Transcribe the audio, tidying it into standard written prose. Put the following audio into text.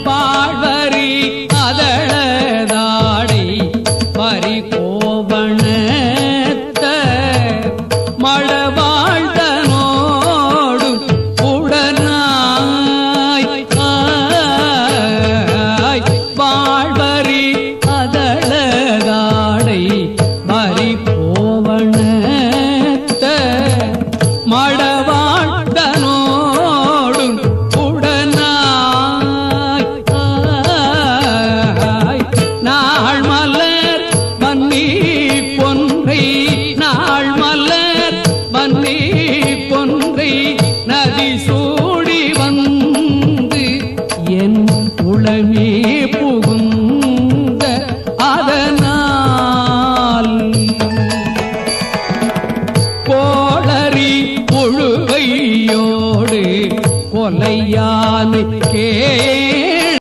பாழ்வரி அதழதாடை பறிகோவணத்த மழவாழ்தனோடு உடனாய் வாழ்வரி அதழதாடை பறிகோவணத்த மழவாழ்தனோடு நாள் மலர் மன்னி பொன்றை நாள் மலர் மன்னி பொன்றை நதி சூடி வந்து என் உளமே புகும்